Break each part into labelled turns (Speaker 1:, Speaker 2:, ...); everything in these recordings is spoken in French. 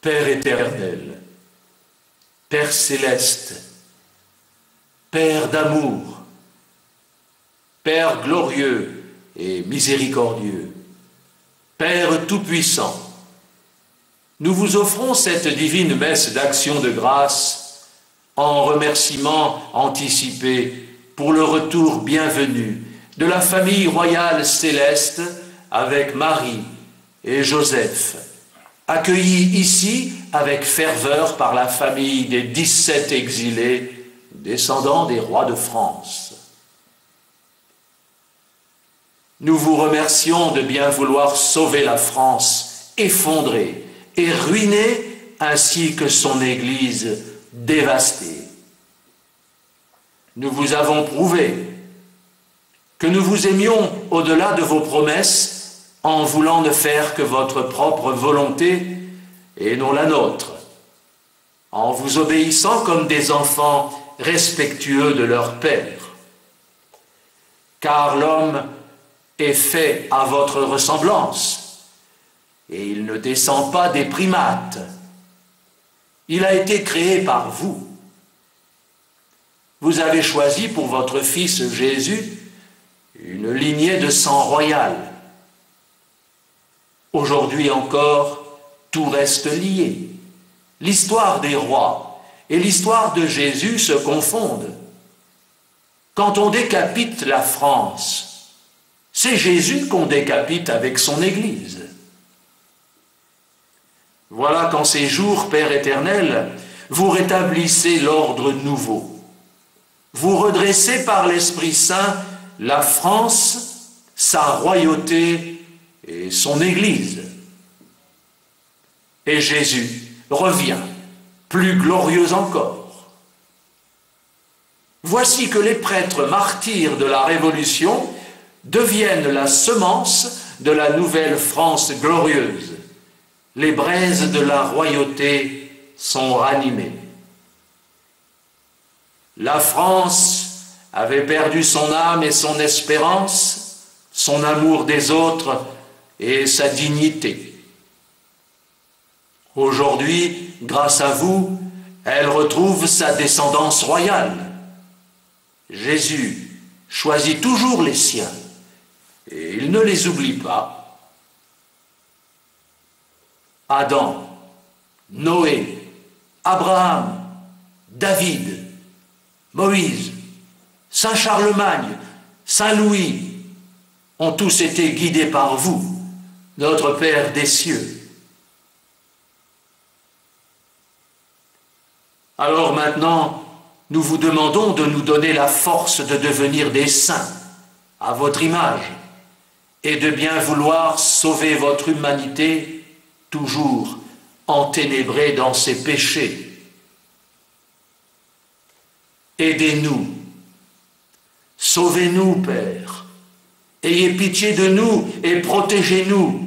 Speaker 1: Père éternel, Père céleste, Père d'amour, Père glorieux et miséricordieux, Père tout-puissant, nous vous offrons cette divine messe d'action de grâce en remerciement anticipé pour le retour bienvenu de la famille royale céleste avec Marie et Joseph, accueillis ici avec ferveur par la famille des 17 exilés, descendants des rois de France. Nous vous remercions de bien vouloir sauver la France effondrée et ruinée, ainsi que son Église dévastée. Nous vous avons prouvé que nous vous aimions au-delà de vos promesses en voulant ne faire que votre propre volonté et non la nôtre, en vous obéissant comme des enfants respectueux de leur Père. Car l'homme est fait à votre ressemblance, et il ne descend pas des primates. Il a été créé par vous. Vous avez choisi pour votre fils Jésus une lignée de sang royal. Aujourd'hui encore, tout reste lié. L'histoire des rois et l'histoire de Jésus se confondent. Quand on décapite la France, c'est Jésus qu'on décapite avec son Église. Voilà qu'en ces jours, Père éternel, vous rétablissez l'ordre nouveau. Vous redressez par l'Esprit Saint la France, sa royauté et son Église. Et Jésus revient, plus glorieux encore. Voici que les prêtres martyrs de la Révolution deviennent la semence de la nouvelle France glorieuse. Les braises de la royauté sont ranimées. La France avait perdu son âme et son espérance, son amour des autres et sa dignité. Aujourd'hui, grâce à vous, elle retrouve sa descendance royale. Jésus choisit toujours les siens et il ne les oublie pas. Adam, Noé, Abraham, David, Moïse, Saint Charlemagne, Saint Louis ont tous été guidés par vous, notre Père des cieux. Alors maintenant, nous vous demandons de nous donner la force de devenir des saints à votre image et de bien vouloir sauver votre humanité toujours enténébrée dans ses péchés. Aidez-nous, sauvez-nous, Père, ayez pitié de nous et protégez-nous,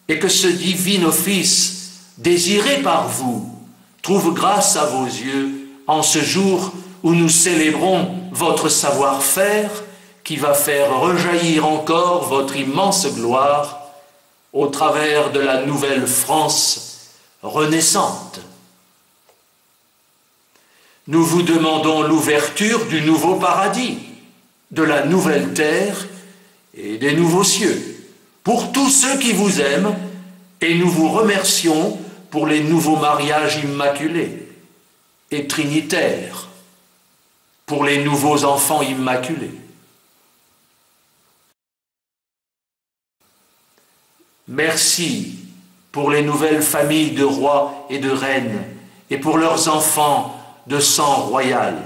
Speaker 1: et que ce divin office, désiré par vous, trouve grâce à vos yeux en ce jour où nous célébrons votre savoir-faire qui va faire rejaillir encore votre immense gloire au travers de la nouvelle France renaissante. Nous vous demandons l'ouverture du nouveau paradis, de la nouvelle terre et des nouveaux cieux, pour tous ceux qui vous aiment, et nous vous remercions pour les nouveaux mariages immaculés et trinitaires, pour les nouveaux enfants immaculés. Merci pour les nouvelles familles de rois et de reines et pour leurs enfants de sang royal.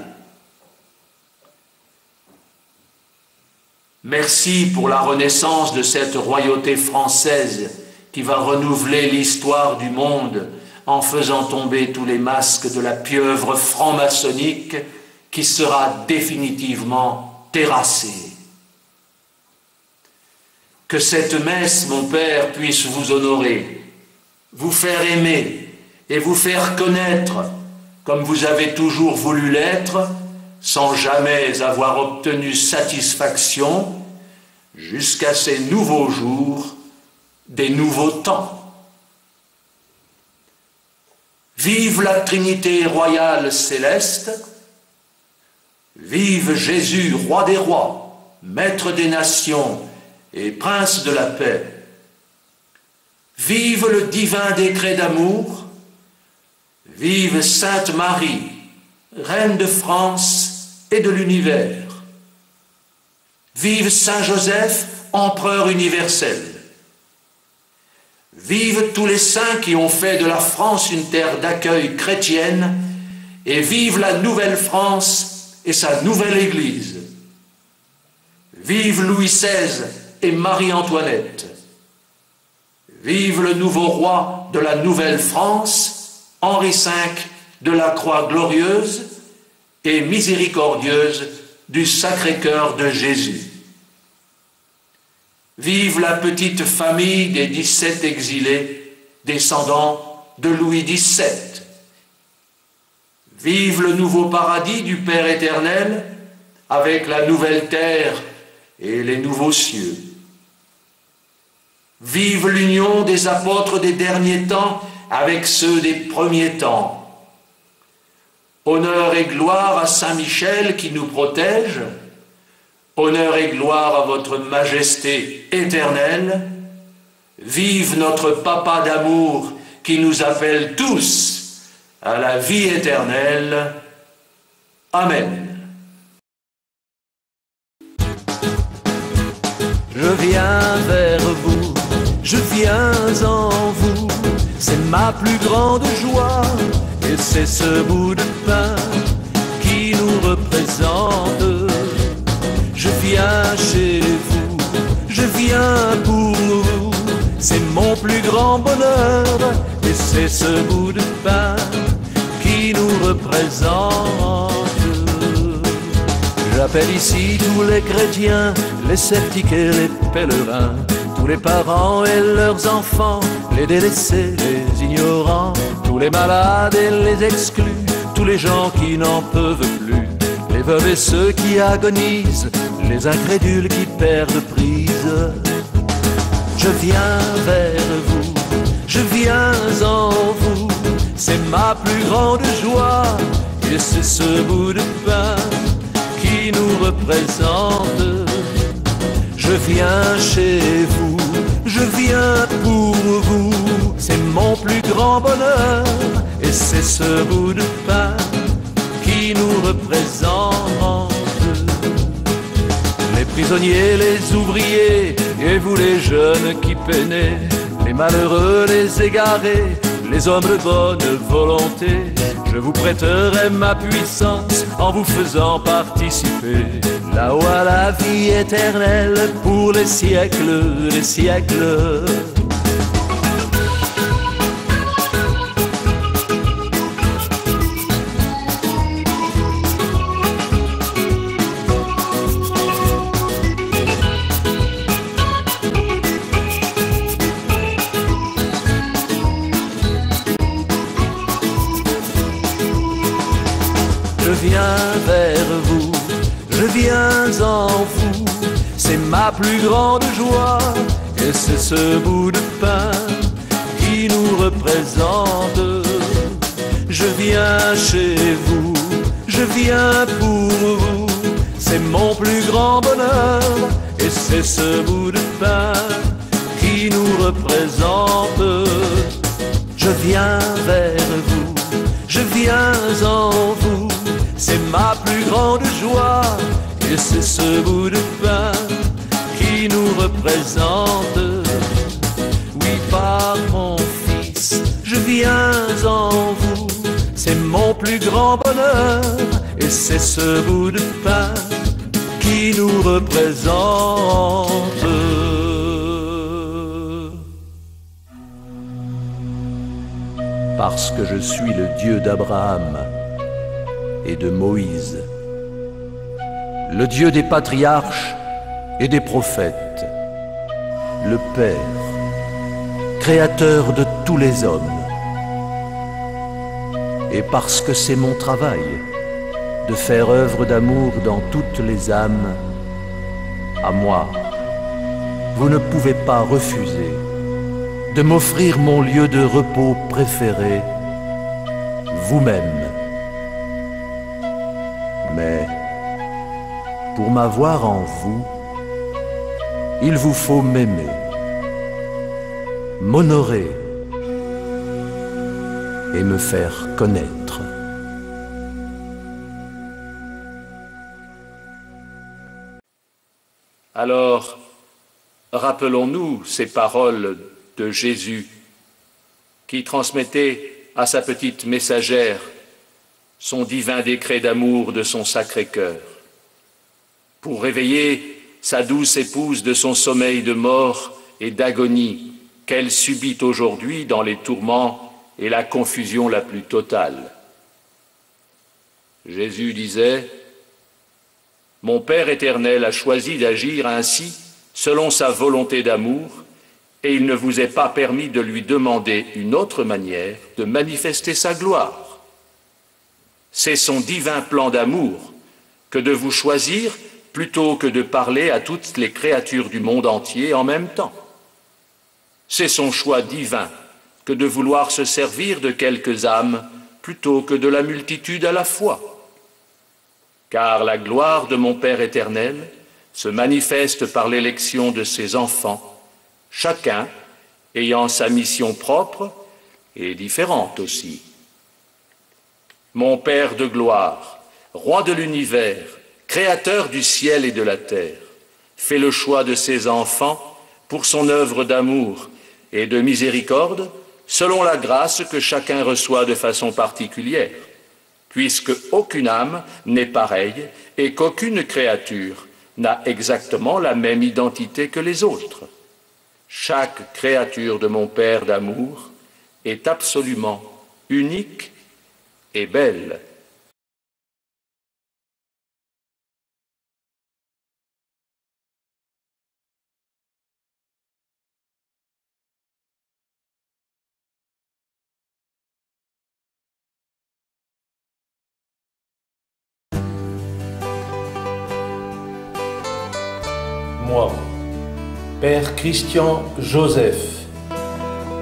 Speaker 1: Merci pour la renaissance de cette royauté française qui va renouveler l'histoire du monde en faisant tomber tous les masques de la pieuvre franc-maçonnique qui sera définitivement terrassée. Que cette messe, mon Père, puisse vous honorer, vous faire aimer et vous faire connaître comme vous avez toujours voulu l'être, sans jamais avoir obtenu satisfaction, jusqu'à ces nouveaux jours, des nouveaux temps. Vive la Trinité royale céleste. Vive Jésus, roi des rois, maître des nations et prince de la paix. Vive le divin décret d'amour. Vive Sainte Marie, Reine de France et de l'univers. Vive Saint Joseph, empereur universel. Vive tous les saints qui ont fait de la France une terre d'accueil chrétienne, et vive la nouvelle France et sa nouvelle Église. Vive Louis XVI et Marie-Antoinette. Vive le nouveau roi de la nouvelle France, Henri V de la Croix glorieuse et miséricordieuse du Sacré-Cœur de Jésus. Vive la petite famille des 17 exilés, descendants de Louis XVII. Vive le nouveau paradis du Père éternel, avec la nouvelle terre et les nouveaux cieux. Vive l'union des apôtres des derniers temps avec ceux des premiers temps. Honneur et gloire à Saint Michel qui nous protège. Honneur et gloire à votre majesté éternelle. Vive notre Papa d'amour qui nous appelle tous à la vie éternelle. Amen.
Speaker 2: Je viens vers vous, je viens en vous, c'est ma plus grande joie, et c'est ce bout de pain qui nous représente. Je viens chez vous, je viens pour vous, c'est mon plus grand bonheur, et c'est ce bout de pain qui nous représente. J'appelle ici tous les chrétiens, les sceptiques et les pèlerins, tous les parents et leurs enfants, les délaissés, les ignorants, tous les malades et les exclus, tous les gens qui n'en peuvent plus, les veuves et ceux qui agonisent, les incrédules qui perdent prise. Je viens vers vous, je viens en vous, c'est ma plus grande joie, et c'est ce bout de pain qui nous représente. Je viens chez vous, je viens pour vous, c'est mon plus grand bonheur, et c'est ce bout de pain qui nous représente. Les prisonniers, les ouvriers, et vous les jeunes qui peinez, les malheureux, les égarés, les hommes de bonne volonté, je vous prêterai ma puissance en vous faisant participer là-haut à la vie éternelle pour les siècles des siècles. Je viens vers vous, je viens en vous, c'est ma plus grande joie, et c'est ce bout de pain qui nous représente. Je viens chez vous, je viens pour vous, c'est mon plus grand bonheur, et c'est ce bout de pain qui nous représente. Je viens vers vous, je viens en vous, c'est ma plus grande joie, et c'est ce bout de pain qui nous représente. Oui, par mon Fils, je viens en vous, c'est mon plus grand bonheur, et c'est ce bout de pain qui nous représente. Parce que je suis le Dieu d'Abraham et de Moïse, le Dieu des patriarches et des prophètes, le Père, créateur de tous les hommes. Et parce que c'est mon travail de faire œuvre d'amour dans toutes les âmes, à moi, vous ne pouvez pas refuser de m'offrir mon lieu de repos préféré, vous-même. Mais pour m'avoir en vous, il vous faut m'aimer, m'honorer et me faire connaître.
Speaker 1: Alors, rappelons-nous ces paroles de Jésus qui transmettait à sa petite messagère son divin décret d'amour de son Sacré-Cœur, pour réveiller sa douce épouse de son sommeil de mort et d'agonie qu'elle subit aujourd'hui dans les tourments et la confusion la plus totale. Jésus disait: « Mon Père éternel a choisi d'agir ainsi selon sa volonté d'amour, et il ne vous est pas permis de lui demander une autre manière de manifester sa gloire. C'est son divin plan d'amour que de vous choisir plutôt que de parler à toutes les créatures du monde entier en même temps. C'est son choix divin que de vouloir se servir de quelques âmes plutôt que de la multitude à la fois. Car la gloire de mon Père éternel se manifeste par l'élection de ses enfants, chacun ayant sa mission propre et différente aussi. Mon Père de gloire, roi de l'univers, créateur du ciel et de la terre, fait le choix de ses enfants pour son œuvre d'amour et de miséricorde, selon la grâce que chacun reçoit de façon particulière, puisque aucune âme n'est pareille et qu'aucune créature n'a exactement la même identité que les autres. Chaque créature de mon Père d'amour est absolument unique et belle. »
Speaker 3: Moi, Père Christian Joseph,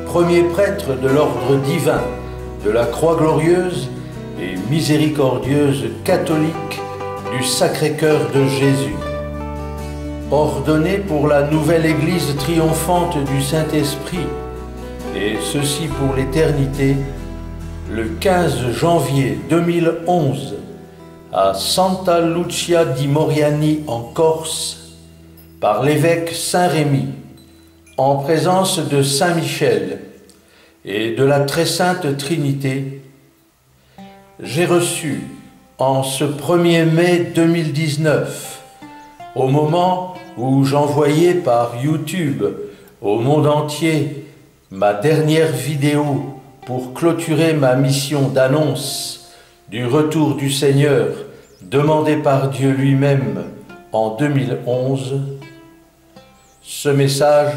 Speaker 3: premier prêtre de l'ordre divin de la Croix glorieuse et miséricordieuse catholique du Sacré-Cœur de Jésus, ordonné pour la nouvelle Église triomphante du Saint-Esprit, et ceci pour l'éternité, le 15 janvier 2011, à Santa Lucia di Moriani en Corse, par l'évêque Saint-Rémy, en présence de Saint Michel et de la Très Sainte Trinité, j'ai reçu en ce 1er mai 2019, au moment où j'envoyais par YouTube au monde entier ma dernière vidéo pour clôturer ma mission d'annonce du retour du Seigneur demandé par Dieu lui-même en 2011, ce message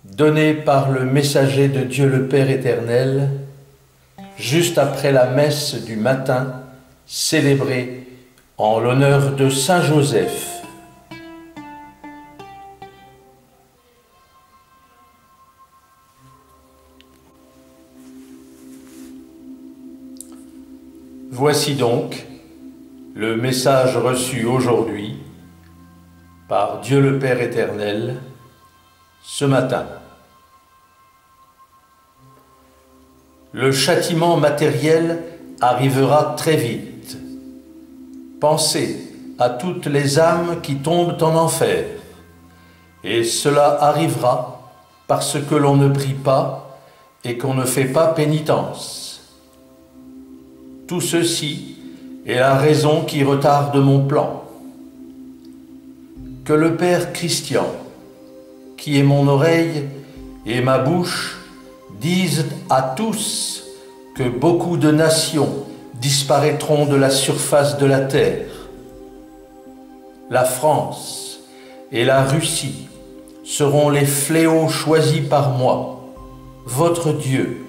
Speaker 3: donné par le messager de Dieu le Père éternel, juste après la messe du matin célébrée en l'honneur de Saint Joseph. Voici donc le message reçu aujourd'hui par Dieu le Père éternel ce matin. Le châtiment matériel arrivera très vite. Pensez à toutes les âmes qui tombent en enfer, et cela arrivera parce que l'on ne prie pas et qu'on ne fait pas pénitence. Tout ceci est la raison qui retarde mon plan. Que le Père Christian, qui est mon oreille et ma bouche, disent à tous que beaucoup de nations disparaîtront de la surface de la terre. La France et la Russie seront les fléaux choisis par moi, votre Dieu,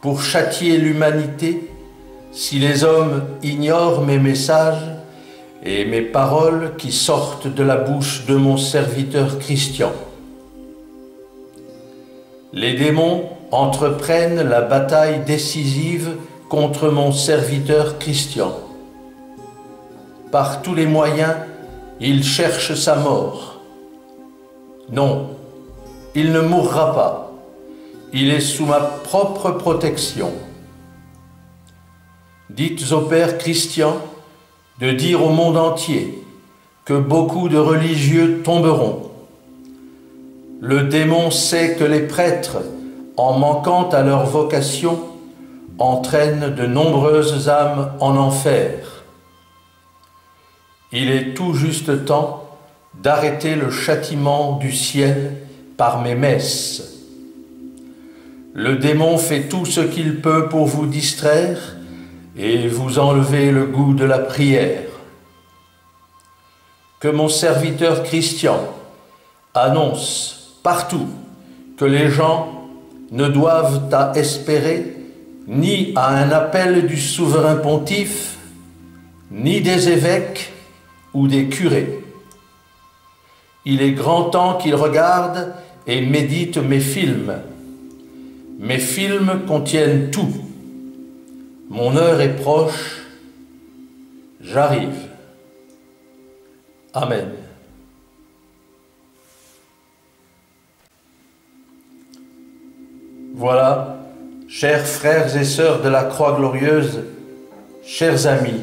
Speaker 3: pour châtier l'humanité si les hommes ignorent mes messages et mes paroles qui sortent de la bouche de mon serviteur Christian. Les démons entreprennent la bataille décisive contre mon serviteur Christian. Par tous les moyens, il cherche sa mort. Non, il ne mourra pas. Il est sous ma propre protection. Dites au Père Christian de dire au monde entier que beaucoup de religieux tomberont. Le démon sait que les prêtres, en manquant à leur vocation, entraînent de nombreuses âmes en enfer. Il est tout juste temps d'arrêter le châtiment du ciel par mes messes. Le démon fait tout ce qu'il peut pour vous distraire et vous enlever le goût de la prière. Que mon serviteur Christian annonce partout que les gens ne doivent à espérer ni à un appel du souverain pontife, ni des évêques ou des curés. Il est grand temps qu'ils regardent et méditent mes films. Mes films contiennent tout. Mon heure est proche, j'arrive. Amen. Voilà, chers frères et sœurs de la Croix glorieuse, chers amis,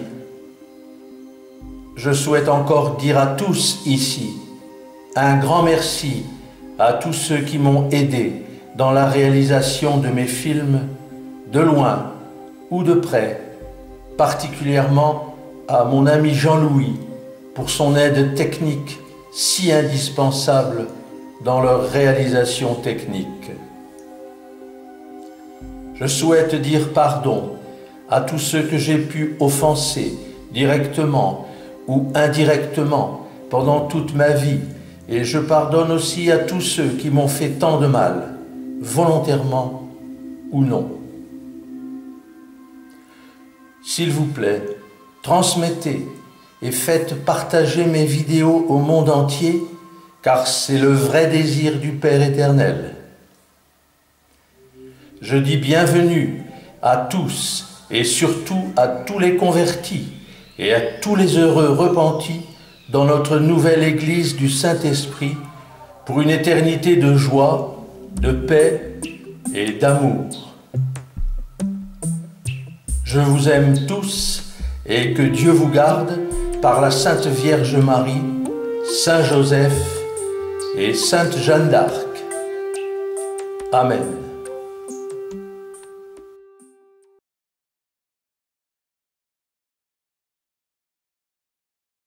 Speaker 3: je souhaite encore dire à tous ici un grand merci à tous ceux qui m'ont aidé dans la réalisation de mes films, de loin ou de près, particulièrement à mon ami Jean-Louis pour son aide technique si indispensable dans leur réalisation technique. Je souhaite dire pardon à tous ceux que j'ai pu offenser directement ou indirectement pendant toute ma vie, et je pardonne aussi à tous ceux qui m'ont fait tant de mal, volontairement ou non. S'il vous plaît, transmettez et faites partager mes vidéos au monde entier, car c'est le vrai désir du Père éternel. Je dis bienvenue à tous et surtout à tous les convertis et à tous les heureux repentis dans notre nouvelle Église du Saint-Esprit pour une éternité de joie, de paix et d'amour. Je vous aime tous et que Dieu vous garde par la Sainte Vierge Marie, Saint Joseph et Sainte Jeanne d'Arc. Amen.